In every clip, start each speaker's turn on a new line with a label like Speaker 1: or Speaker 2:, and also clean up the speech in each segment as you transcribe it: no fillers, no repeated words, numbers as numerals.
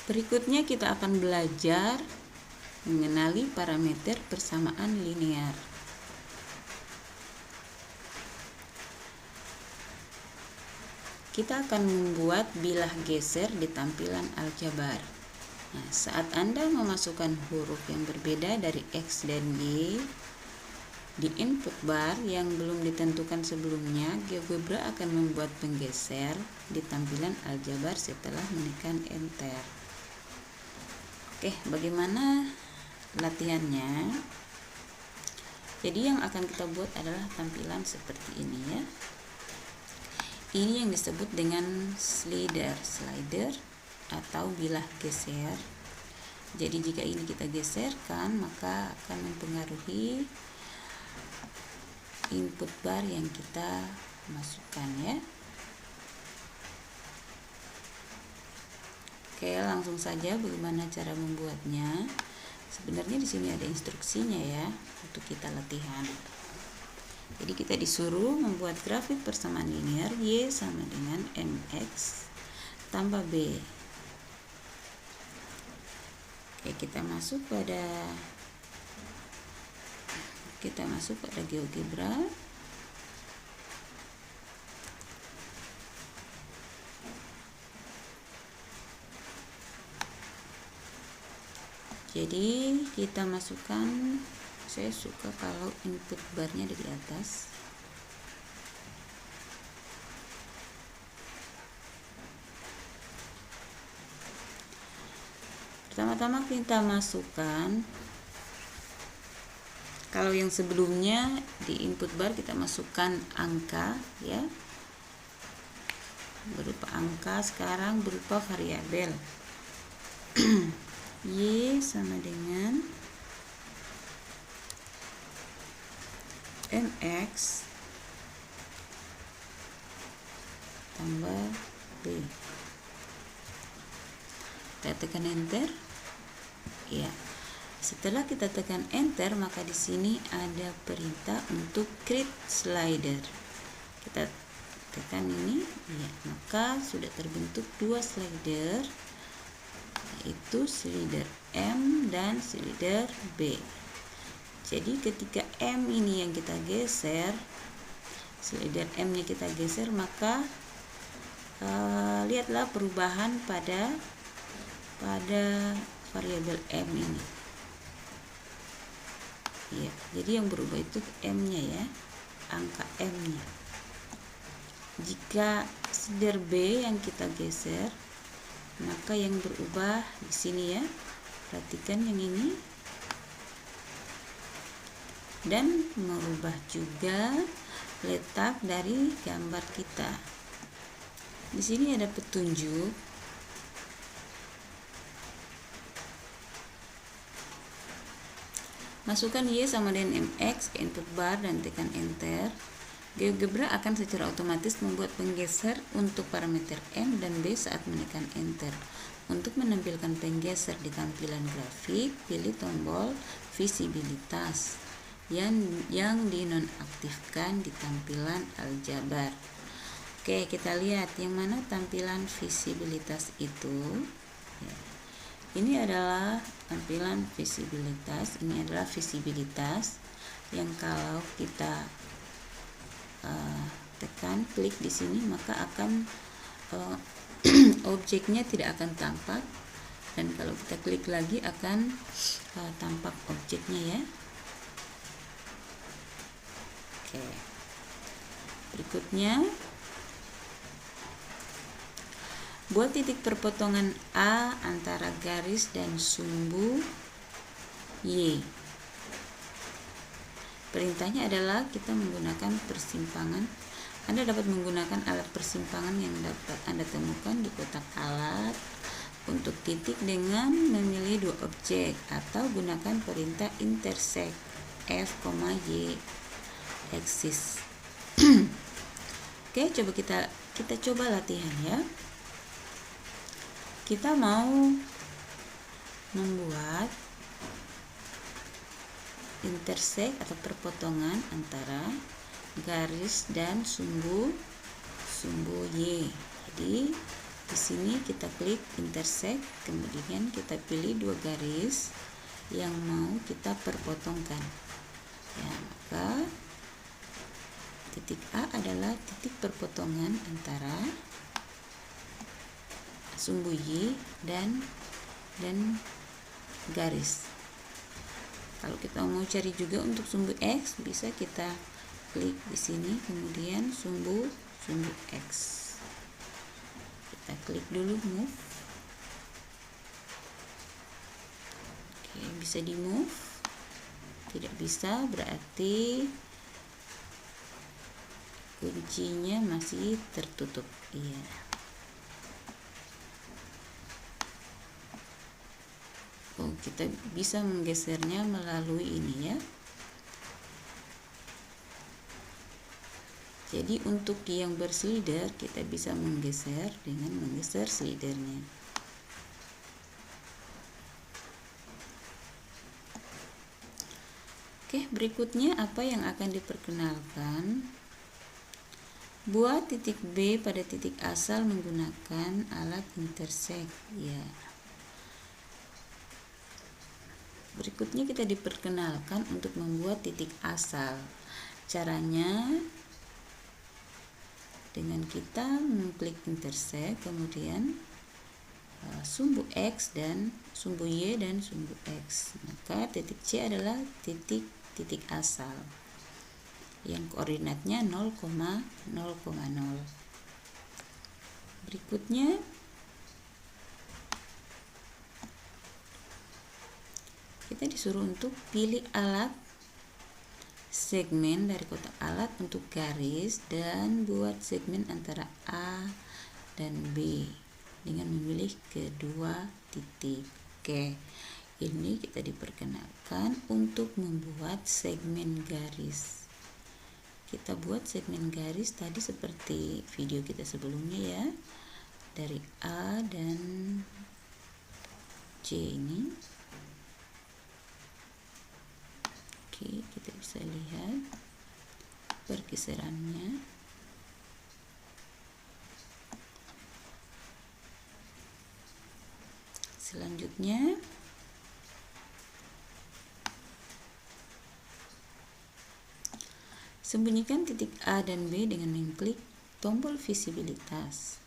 Speaker 1: Berikutnya kita akan belajar mengenali parameter persamaan linear. Kita akan membuat bilah geser di tampilan aljabar. Nah, saat Anda memasukkan huruf yang berbeda dari X dan Y di input bar yang belum ditentukan sebelumnya, GeoGebra akan membuat penggeser di tampilan aljabar setelah menekan Enter. Oke, bagaimana latihannya? Jadi yang akan kita buat adalah tampilan seperti ini ya. Ini yang disebut dengan slider atau bilah geser. Jadi jika ini kita geserkan, maka akan mempengaruhi input bar yang kita masukkan ya. Oke, langsung saja bagaimana cara membuatnya. Sebenarnya di sini ada instruksinya ya untuk kita latihan. Jadi kita disuruh membuat grafik persamaan linear Y sama dengan MX tambah B. Oke, kita masuk pada GeoGebra. Jadi kita masukkan, saya suka kalau input barnya ada di atas. Pertama-tama kita masukkan, kalau yang sebelumnya di input bar kita masukkan angka ya, berupa angka, sekarang berupa variabel. Y sama dengan MX tambah B. Kita tekan enter. Ya. Setelah kita tekan enter, maka di sini ada perintah untuk create slider. Kita tekan ini, ya, maka sudah terbentuk dua slider, yaitu slider M dan slider B. Jadi ketika M ini yang kita geser, slider M-nya kita geser, maka lihatlah perubahan pada variabel M ini. Ya, jadi yang berubah itu M-nya ya, angka M-nya. Jika slider B yang kita geser, maka yang berubah di sini ya, perhatikan yang ini, dan merubah juga letak dari gambar kita. Di sini ada petunjuk. Masukkan Y sama dengan MX ke input bar dan tekan enter. GeoGebra akan secara otomatis membuat penggeser untuk parameter M dan B saat menekan enter. Untuk menampilkan penggeser di tampilan grafik, pilih tombol visibilitas yang dinonaktifkan di tampilan aljabar. Oke, kita lihat yang mana tampilan visibilitas itu. Ini adalah tampilan visibilitas. Ini adalah visibilitas yang kalau kita tekan klik di sini, maka akan objeknya tidak akan tampak, dan kalau kita klik lagi akan tampak objeknya ya. Oke, berikutnya buat titik perpotongan A antara garis dan sumbu Y. Perintahnya adalah kita menggunakan persimpangan. Anda dapat menggunakan alat persimpangan yang dapat Anda temukan di kotak alat untuk titik dengan memilih dua objek, atau gunakan perintah intersect F, Y axis. Oke, coba kita coba latihan ya. Kita mau membuat intersect atau perpotongan antara garis dan sumbu Y. Jadi di sini kita klik intersect, kemudian kita pilih dua garis yang mau kita perpotongkan. Ya, maka titik A adalah titik perpotongan antara sumbu Y dan garis. Kalau kita mau cari juga untuk sumbu X, bisa kita klik di sini, kemudian sumbu X. Kita klik dulu move. Oke, bisa di move. Tidak bisa berarti kuncinya masih tertutup. Iya. Oh, kita bisa menggesernya melalui ini ya. Jadi untuk yang berslider kita bisa menggeser dengan menggeser slidernya. Oke, berikutnya apa yang akan diperkenalkan? Buat titik B pada titik asal menggunakan alat intersect ya. Berikutnya kita diperkenalkan untuk membuat titik asal. Caranya dengan kita mengklik intersect, kemudian sumbu X dan sumbu Y dan sumbu X. Maka titik C adalah titik asal yang koordinatnya 0,0,0. Berikutnya kita disuruh untuk pilih alat segmen dari kotak alat untuk garis dan buat segmen antara A dan B dengan memilih kedua titik. Oke, ini kita diperkenalkan untuk membuat segmen garis. Kita buat segmen garis tadi seperti video kita sebelumnya ya, dari A dan C ini. Oke, kita bisa lihat pergeserannya. Selanjutnya sembunyikan titik A dan B dengan mengklik tombol visibilitas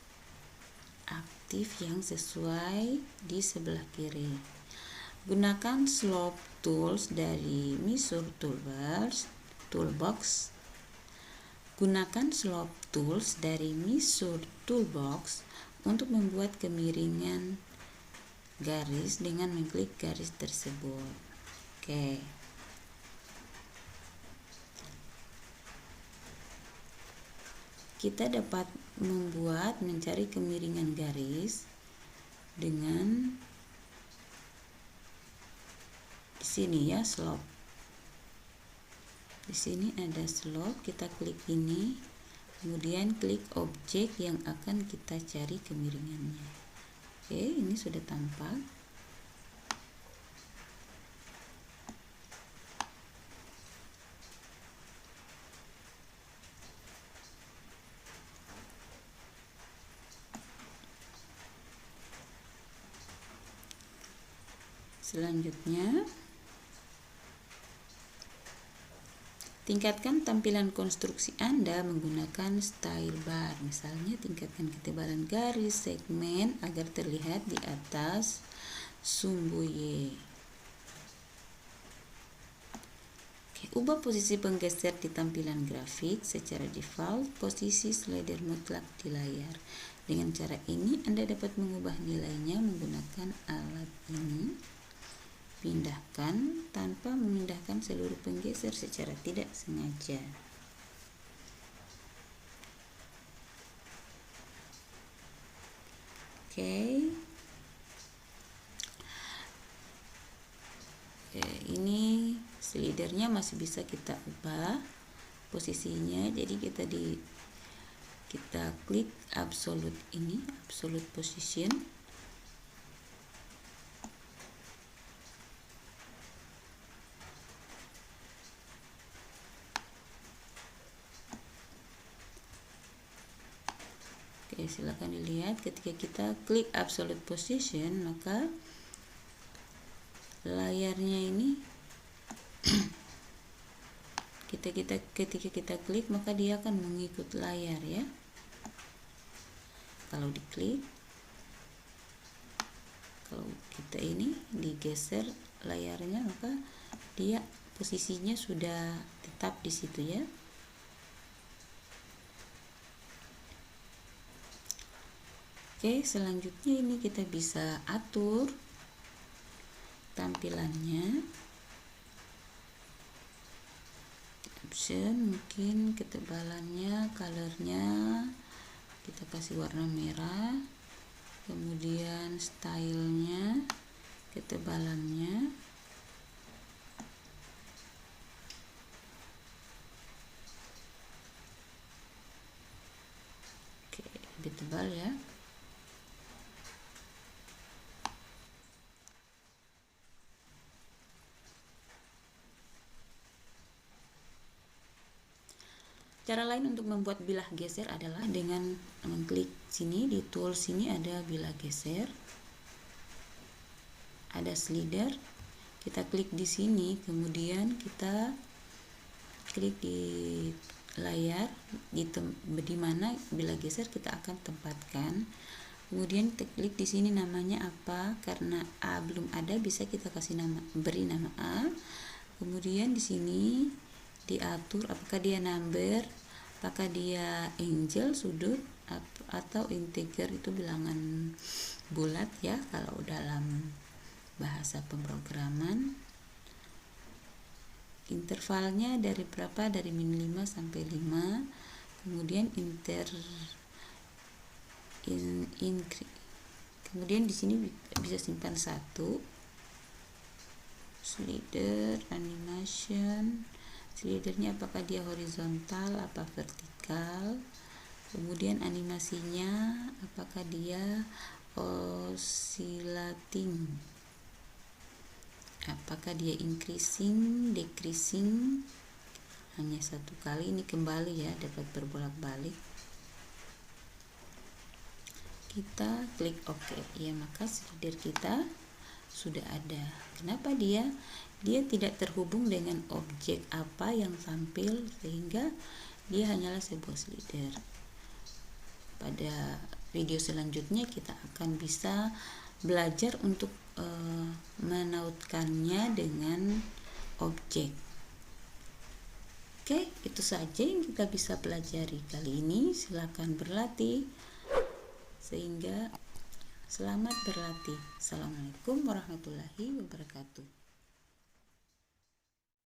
Speaker 1: aktif yang sesuai di sebelah kiri. Gunakan slope tools dari Measure Toolbox. Gunakan slope tools dari Measure Toolbox untuk membuat kemiringan garis dengan mengklik garis tersebut. Oke. Kita dapat mencari kemiringan garis dengan di sini ya, slope. Di sini ada slope, kita klik ini, kemudian klik objek yang akan kita cari kemiringannya. Oke, ini sudah tampak. Selanjutnya, tingkatkan tampilan konstruksi Anda menggunakan style bar. Misalnya, tingkatkan ketebalan garis segmen agar terlihat di atas sumbu Y. Oke, ubah posisi penggeser di tampilan grafik. Secara default, posisi slider mutlak di layar. Dengan cara ini, Anda dapat mengubah nilainya menggunakan alat ini. Pindahkan tanpa memindahkan seluruh penggeser secara tidak sengaja. Oke. Ini slidernya masih bisa kita ubah posisinya. Jadi kita klik absolute ini, absolute position. Oke, silakan dilihat ketika kita klik absolute position, maka layarnya ini ketika kita klik maka dia akan mengikut layar ya. Kalau diklik, kalau kita ini digeser layarnya, maka dia posisinya sudah tetap di situ ya. Oke, selanjutnya ini kita bisa atur tampilannya. Option, mungkin ketebalannya, colornya kita kasih warna merah, kemudian stylenya, ketebalannya, oke, lebih tebal ya. Cara lain untuk membuat bilah geser adalah dengan mengklik sini, di tool sini ada bilah geser, ada slider, kita klik di sini, kemudian kita klik di layar di mana bilah geser kita akan tempatkan. Kemudian kita klik di sini namanya apa, karena A belum ada bisa kita kasih nama, beri nama A. Kemudian di sini diatur apakah dia number, apakah dia angle sudut, atau integer itu bilangan bulat ya kalau dalam bahasa pemrograman. Intervalnya dari berapa, dari min 5 sampai 5. Kemudian kemudian di sini bisa simpan satu. Slider, animation, slidernya apakah dia horizontal apa vertikal, kemudian animasinya apakah dia oscillating, apakah dia increasing, decreasing, hanya satu kali, ini kembali ya, dapat berbolak-balik. Kita klik OK ya, maka slider kita sudah ada. Kenapa dia tidak terhubung dengan objek apa yang tampil, sehingga dia hanyalah sebuah slider. Pada video selanjutnya kita akan bisa belajar untuk menautkannya dengan objek. Oke, itu saja yang kita bisa pelajari kali ini. Silakan berlatih, sehingga selamat berlatih. Assalamualaikum warahmatullahi wabarakatuh.